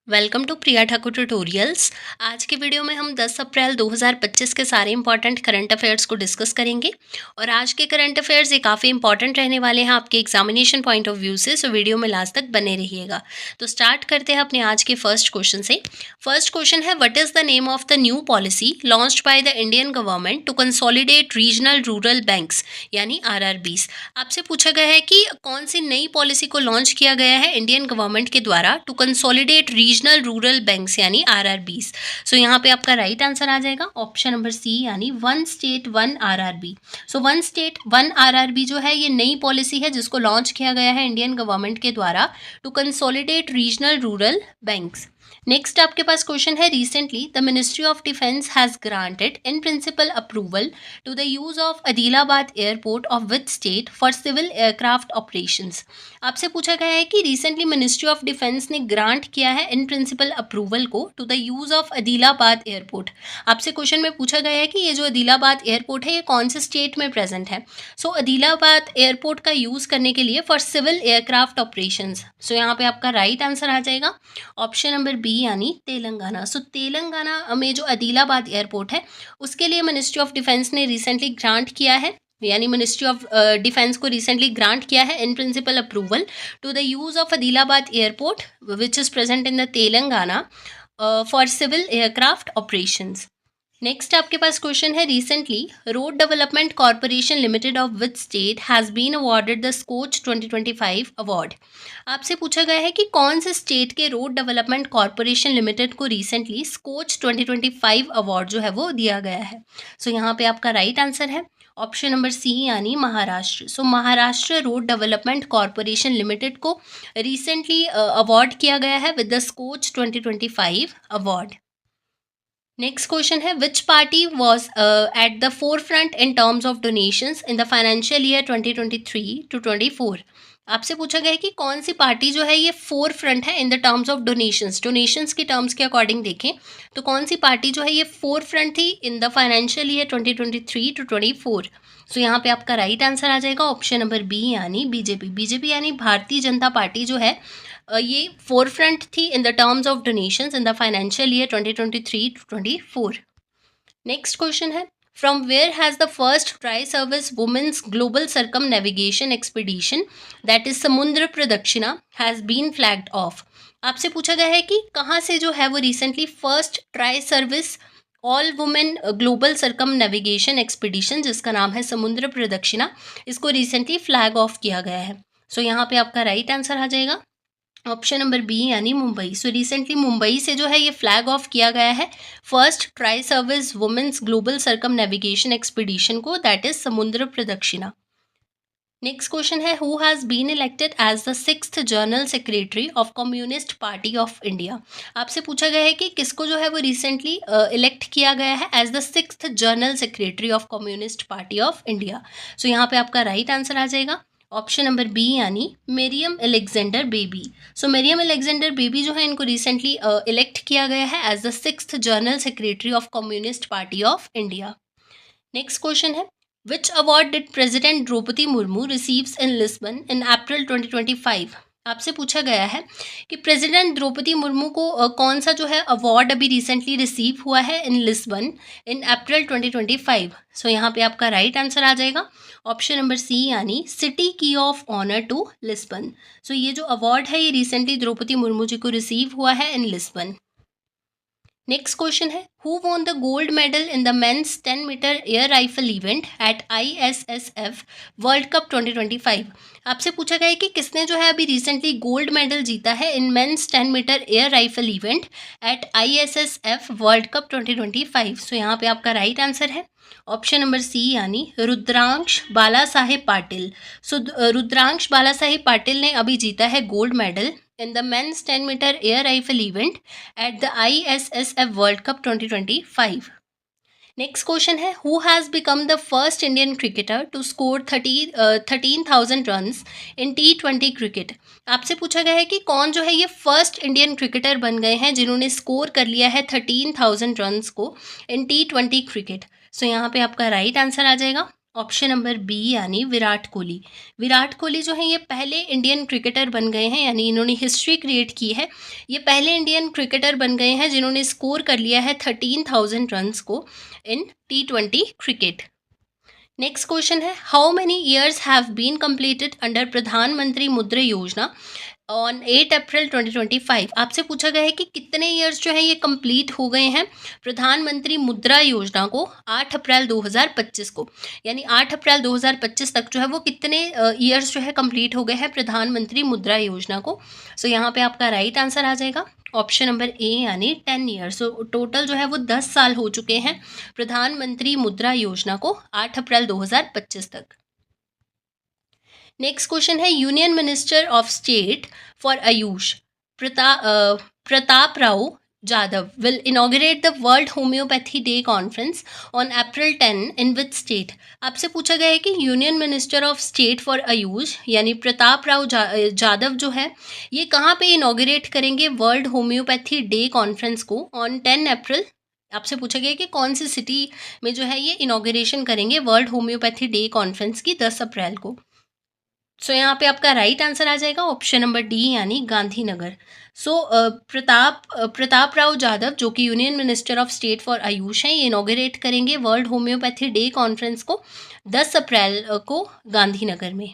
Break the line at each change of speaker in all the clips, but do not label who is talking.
Welcome to Priya Thakur tutorials. आज के video में हम 10 अप्रैल 2025 के सारे इंपॉर्टेंट करंट अफेयर्स को डिस्कस करेंगे और आज के करंट अफेयर्स ये काफ़ी इंपॉर्टेंट रहने वाले हैं आपके एग्जामिनेशन पॉइंट ऑफ व्यू से, सो वीडियो में लास्ट तक बने रहिएगा। तो स्टार्ट करते हैं अपने आज के फर्स्ट क्वेश्चन से। फर्स्ट क्वेश्चन है, what is the name of the new policy launched by the Indian government to consolidate regional rural banks यानी आरआरबीज। आपसे पूछा गया है कि कौन सी नई पॉलिसी को लॉन्च किया गया है इंडियन गवर्नमेंट के द्वारा to consolidate regional rural banks यानी आरआरबीज। सो यहाँ पे आपका राइट आंसर आ जाएगा ऑप्शन नंबर सी यानी one state one RRB. So one state one RRB जो है ये नई पॉलिसी है जिसको लॉन्च किया गया है इंडियन गवर्नमेंट के द्वारा to consolidate regional rural banks. Next आपके पास क्वेश्चन है, recently the ministry of defence has granted in principle approval to the use of Adilabad airport of which state for civil aircraft operations. आपसे पूछा गया है कि रिसेंटली मिनिस्ट्री ऑफ डिफेंस ने grant किया है इन प्रिंसिपल अप्रूवल को to the use of Adilabad airport. आपसे क्वेश्चन में पूछा गया है कि ये जो अदीलाबाद एयरपोर्ट है ये कौन से स्टेट में प्रेजेंट है। सो अदीलाबाद एयरपोर्ट का यूज करने के लिए फॉर सिविल एयरक्राफ्ट ऑपरेशंस। सो यहाँ पे आपका राइट आंसर आ जाएगा ऑप्शन नंबर बी यानी तेलंगाना। सो तेलंगाना में जो अदीलाबाद एयरपोर्ट है उसके लिए मिनिस्ट्री ऑफ डिफेंस ने रिसेंटली ग्रांट किया है, यानी मिनिस्ट्री ऑफ डिफेंस को रिसेंटली ग्रांट किया है in principle approval to the use of Adilabad airport which is present in the Telangana for civil aircraft operations. Next आपके पास क्वेश्चन है, recently road development corporation limited of which state has been awarded the Skoch 2025 award. आपसे पूछा गया है कि कौन से स्टेट के रोड डेवलपमेंट कॉर्पोरेशन लिमिटेड को रिसेंटली स्कोच 2025 अवार्ड जो है वो दिया गया है। सो यहाँ पे आपका राइट आंसर है ऑप्शन नंबर सी यानी Maharashtra. So Maharashtra road development corporation limited को रिसेंटली अवार्ड किया गया है with the Skoch 2025 award. Next question है, which party was at the forefront in terms of donations in the financial year 2023 to 24। आपसे पूछा गया है कि कौन सी पार्टी जो है ये फोर फ्रंट है इन the terms of donations. Donations के टर्म्स के अकॉर्डिंग देखें तो कौन सी पार्टी जो है ये फोर फ्रंट थी in the financial year 2023 to 24। So यहाँ पे आपका राइट आंसर आ जाएगा ऑप्शन नंबर बी यानी बीजेपी। बीजेपी यानी भारतीय जनता पार्टी जो है ये फोर फ्रंट थी in the terms of donations in the financial year 2023 to 24। Next question है, from where has the first tri service women's global circumnavigation expedition that is Samudra Pradakshina has been flagged of. आपसे पूछा गया है कि कहाँ से जो है वो recently first tri service all women global circumnavigation expedition जिसका नाम है समुद्र प्रदक्षिणा, इसको रिसेंटली फ्लैग ऑफ किया गया है। सो यहाँ पे आपका राइट आंसर आ जाएगा ऑप्शन नंबर बी यानी मुंबई। सो रिसेंटली मुंबई से जो है ये फ्लैग ऑफ किया गया है first tri service women's global circumnavigation expedition को, that is Samudra Pradakshina. Next question है, who has been elected as the sixth general secretary of communist party of India. आपसे पूछा गया है कि किसको जो है वो रिसेंटली इलेक्ट किया गया है as the sixth general secretary of communist party of India. So यहाँ पे आपका राइट आंसर आ जाएगा ऑप्शन नंबर बी यानी मरियम अलेक्जेंडर बेबी। सो मरियम अलेक्जेंडर बेबी जो है इनको रिसेंटली इलेक्ट किया गया है as the sixth general secretary of communist party of India. Next question है, which award did president Droupadi Murmu receives in Lisbon in April 2025। आपसे पूछा गया है कि प्रेसिडेंट द्रौपदी मुर्मू को कौन सा जो है अवार्ड अभी रिसेंटली रिसीव हुआ है in Lisbon in April 2025। So यहाँ पे आपका राइट आंसर आ जाएगा ऑप्शन नंबर सी यानी सिटी की ऑफ ऑनर टू लिस्बन। सो ये जो अवार्ड है ये रिसेंटली द्रौपदी मुर्मू जी को रिसीव हुआ है इन लिस्बन। नेक्स्ट क्वेश्चन है, who won the gold medal in the men's 10 metre air rifle event at ISSF world cup 2025। आपसे पूछा गया है कि किसने जो है अभी रिसेंटली गोल्ड मेडल जीता है in men's 10 metre air rifle event at ISSF world cup 2025। So यहाँ पे आपका राइट आंसर है ऑप्शन नंबर सी यानी रुद्रांश बाला साहेब पाटिल। सो रुद्रांश बाला साहेब पाटिल ने अभी जीता है gold medal in the men's 10 meter air rifle event at the ISSF World Cup 2025. Next question है, who has become the first Indian cricketer to score 13,000 runs in T20 cricket। आपसे पूछा गया है कि कौन जो है ये फर्स्ट इंडियन क्रिकेटर बन गए हैं जिन्होंने स्कोर कर लिया है 13,000 रन्स को इन T20 क्रिकेट। सो यहाँ पे आपका राइट आंसर आ जाएगा ऑप्शन नंबर बी यानी विराट कोहली। विराट कोहली जो है ये पहले इंडियन क्रिकेटर बन गए हैं, यानी इन्होंने हिस्ट्री क्रिएट की है। ये पहले इंडियन क्रिकेटर बन गए हैं जिन्होंने स्कोर कर लिया है 13,000 रन्स को in T20 cricket. Next question है, how many years have been completed under Pradhan Mantri Mudra योजना ऑन 8 अप्रैल 2025। आपसे पूछा गया है कि कितने ईयर्स जो है ये कंप्लीट हो गए हैं प्रधानमंत्री मुद्रा योजना को 8 अप्रैल 2025 को, यानी 8 अप्रैल 2025 तक जो है वो कितने ईयर्स जो है कंप्लीट हो गए हैं प्रधानमंत्री मुद्रा योजना को। सो यहाँ पे आपका राइट आंसर आ जाएगा ऑप्शन नंबर ए यानी 10 ईयर्स। सो टोटल जो है वो 10 साल हो चुके हैं प्रधानमंत्री मुद्रा योजना को 8 अप्रैल 2025 तक। नेक्स्ट क्वेश्चन है, union minister of state for Ayush Pratap Rao Jadhav will inaugurate the world homeopathy day conference on April 10 in which state. आपसे पूछा गया है कि union minister of state for Ayush यानी प्रताप राव जाधव जो है ये कहाँ पे इनॉग्रेट करेंगे वर्ल्ड होम्योपैथी डे कॉन्फ्रेंस को ऑन 10 अप्रैल। आपसे पूछा गया है कि कौन सी सिटी में जो है ये इनॉग्रेशन करेंगे वर्ल्ड होम्योपैथी डे कॉन्फ्रेंस की 10 अप्रैल को। सो यहाँ पे आपका राइट आंसर आ जाएगा ऑप्शन नंबर डी यानी गांधीनगर। सो प्रताप राव जाधव जो कि union minister of state for Ayush हैं, ये इनॉग्रेट करेंगे वर्ल्ड होम्योपैथी डे कॉन्फ्रेंस को 10 अप्रैल को गांधीनगर में।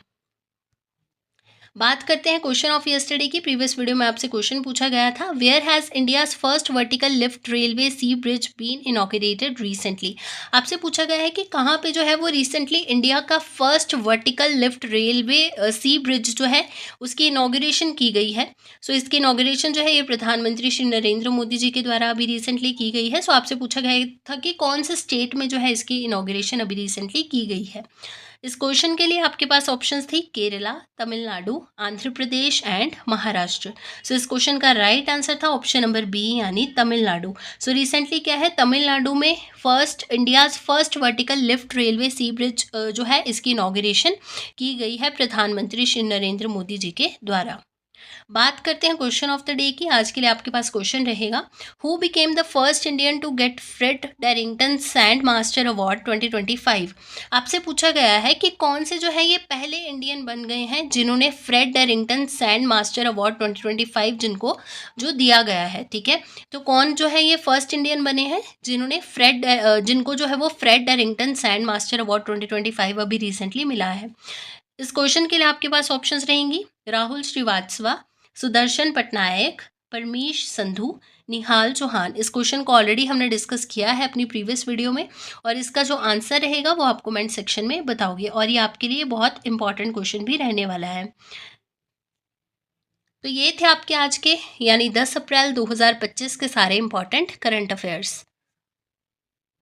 बात करते हैं क्वेश्चन ऑफ यस्टरडे की। प्रीवियस वीडियो में आपसे क्वेश्चन पूछा गया था, where has India's first vertical lift railway sea bridge been inaugurated recently. आपसे पूछा गया है कि कहाँ पे जो है वो रिसेंटली इंडिया का first vertical lift railway sea bridge जो है उसकी इनॉग्रेशन की गई है। सो इसकी इनॉग्रेशन जो है ये प्रधानमंत्री श्री नरेंद्र मोदी जी के द्वारा अभी रिसेंटली की गई है। सो आपसे पूछा गया था कि कौन से स्टेट में जो है इसकी इनॉग्रेशन अभी रिसेंटली की गई है। इस क्वेश्चन के लिए आपके पास ऑप्शंस थी केरला, तमिलनाडु, आंध्र प्रदेश एंड महाराष्ट्र। सो इस क्वेश्चन का राइट आंसर था ऑप्शन नंबर बी यानी तमिलनाडु। सो रिसेंटली क्या है, तमिलनाडु में India's first vertical lift railway sea bridge जो है इसकी इनॉग्रेशन की गई है प्रधानमंत्री श्री नरेंद्र मोदी जी के द्वारा। बात करते हैं क्वेश्चन ऑफ द डे की। आज के लिए आपके पास क्वेश्चन रहेगा, who became the first Indian to get Fred Darlington sand master award 2025। आपसे पूछा गया है कि कौन से जो है ये पहले इंडियन बन गए हैं जिन्होंने Fred Darlington sand master award 2025 जिनको जो दिया गया है। ठीक है, तो कौन जो है ये फर्स्ट इंडियन बने हैं जिन्होंने जिनको जो है वो Fred Darlington sand master award 2025 अभी रिसेंटली मिला है। इस क्वेश्चन के लिए आपके पास ऑप्शंस रहेंगी, राहुल श्रीवास्तव, सुदर्शन पटनायक, परमीश संधू, निहाल चौहान। इस क्वेश्चन को ऑलरेडी हमने डिस्कस किया है अपनी प्रीवियस वीडियो में और इसका जो आंसर रहेगा वो आप कमेंट सेक्शन में बताओगे और ये आपके लिए बहुत इंपॉर्टेंट क्वेश्चन भी रहने वाला है। तो ये थे आपके आज के यानी 10 अप्रैल 2025 के सारे इंपॉर्टेंट करंट अफेयर्स।